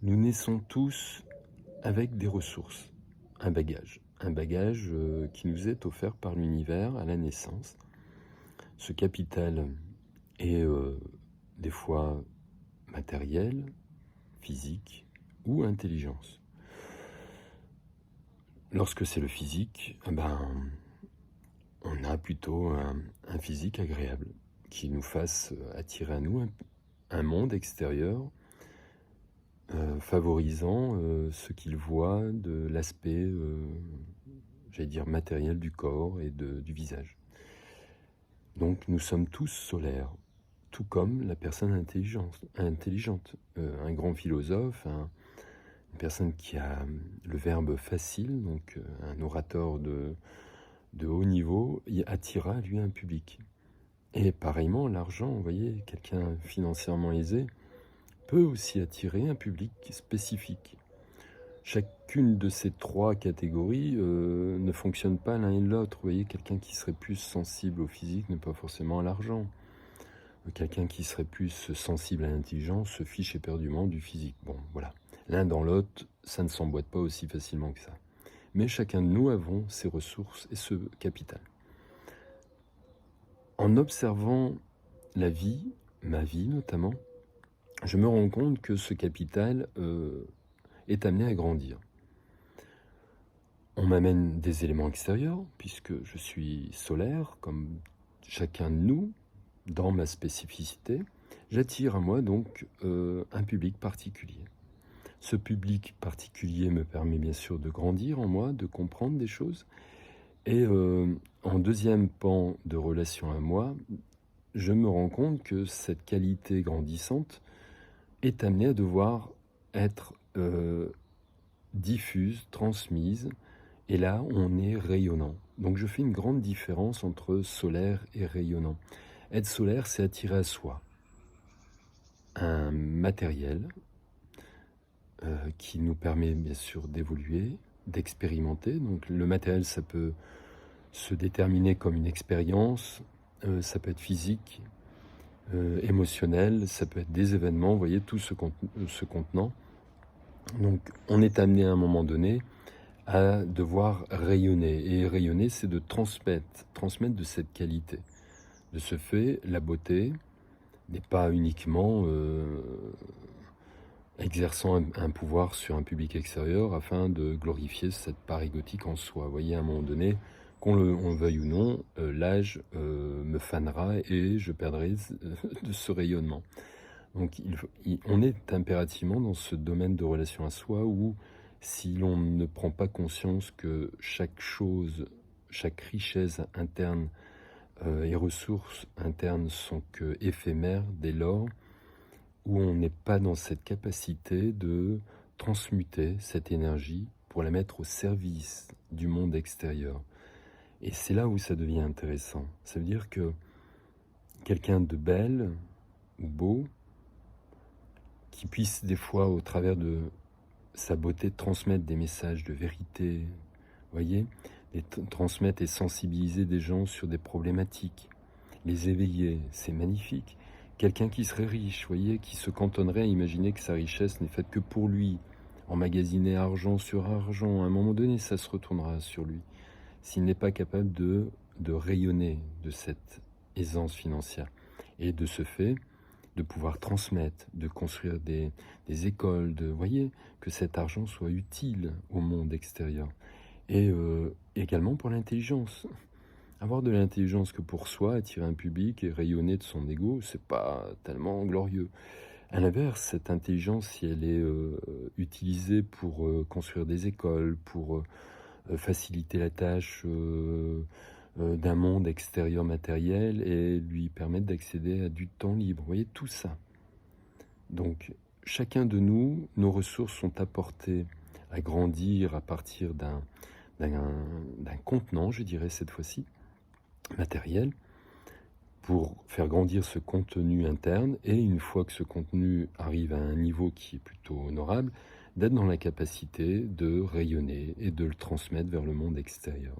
Nous naissons tous avec des ressources, un bagage qui nous est offert par l'univers à la naissance. Ce capital est des fois matériel, physique ou intelligence. Lorsque c'est le physique, on a plutôt un physique agréable qui nous fasse attirer à nous un monde extérieur favorisant ce qu'il voit de l'aspect, j'allais dire, matériel du corps et du visage. Donc nous sommes tous solaires, tout comme la personne intelligente. Un grand philosophe, une personne qui a le verbe facile, donc un orateur de haut niveau, il attira à lui un public. Et pareillement, l'argent, vous voyez, quelqu'un financièrement aisé peut aussi attirer un public spécifique. Chacune de ces trois catégories ne fonctionne pas l'un et l'autre. Vous voyez, quelqu'un qui serait plus sensible au physique n'est pas forcément à l'argent. Quelqu'un qui serait plus sensible à l'intelligence se fiche éperdument du physique. Bon, voilà. L'un dans l'autre, ça ne s'emboîte pas aussi facilement que ça. Mais chacun de nous avons ses ressources et ce capital. En observant la vie, ma vie notamment, je me rends compte que ce capital est amené à grandir. On m'amène des éléments extérieurs, puisque je suis solaire, comme chacun de nous, dans ma spécificité. J'attire à moi donc un public particulier. Ce public particulier me permet bien sûr de grandir en moi, de comprendre des choses. Et en deuxième pan de relation à moi, je me rends compte que cette qualité grandissante est amenée à devoir être diffuse, transmise, et là on est rayonnant. Donc je fais une grande différence entre solaire et rayonnant. Être solaire, c'est attirer à soi un matériel qui nous permet bien sûr d'évoluer, d'expérimenter. Donc le matériel, ça peut se déterminer comme une expérience, ça peut être physique, émotionnel, ça peut être des événements, vous voyez, tout ce contenant. Donc on est amené à un moment donné à devoir rayonner. Et rayonner, c'est de transmettre de cette qualité. De ce fait, la beauté n'est pas uniquement exerçant un pouvoir sur un public extérieur afin de glorifier cette part égotique en soi. Vous voyez, à un moment donné, qu'on le veuille ou non, l'âge me fanera et je perdrai de ce rayonnement. Donc on est impérativement dans ce domaine de relation à soi où si l'on ne prend pas conscience que chaque chose, chaque richesse interne et ressources internes sont que éphémères dès lors où on n'est pas dans cette capacité de transmuter cette énergie pour la mettre au service du monde extérieur. Et c'est là où ça devient intéressant. Ça veut dire que quelqu'un de belle ou beau, qui puisse des fois au travers de sa beauté transmettre des messages de vérité, voyez, transmettre et sensibiliser des gens sur des problématiques, les éveiller, c'est magnifique. Quelqu'un qui serait riche, voyez, qui se cantonnerait à imaginer que sa richesse n'est faite que pour lui, emmagasiner argent sur argent, à un moment donné, ça se retournera sur lui. S'il n'est pas capable de rayonner de cette aisance financière. Et de ce fait, de pouvoir transmettre, de construire des écoles, voyez, que cet argent soit utile au monde extérieur. Et également pour l'intelligence. Avoir de l'intelligence que pour soi, attirer un public et rayonner de son ego, c'est pas tellement glorieux. À l'inverse, cette intelligence, si elle est utilisée pour construire des écoles, pour faciliter la tâche d'un monde extérieur matériel et lui permettre d'accéder à du temps libre. Vous voyez, tout ça. Donc, chacun de nous, nos ressources sont apportées à grandir à partir d'un contenant, je dirais cette fois-ci, matériel, pour faire grandir ce contenu interne. Et une fois que ce contenu arrive à un niveau qui est plutôt honorable, d'être dans la capacité de rayonner et de le transmettre vers le monde extérieur.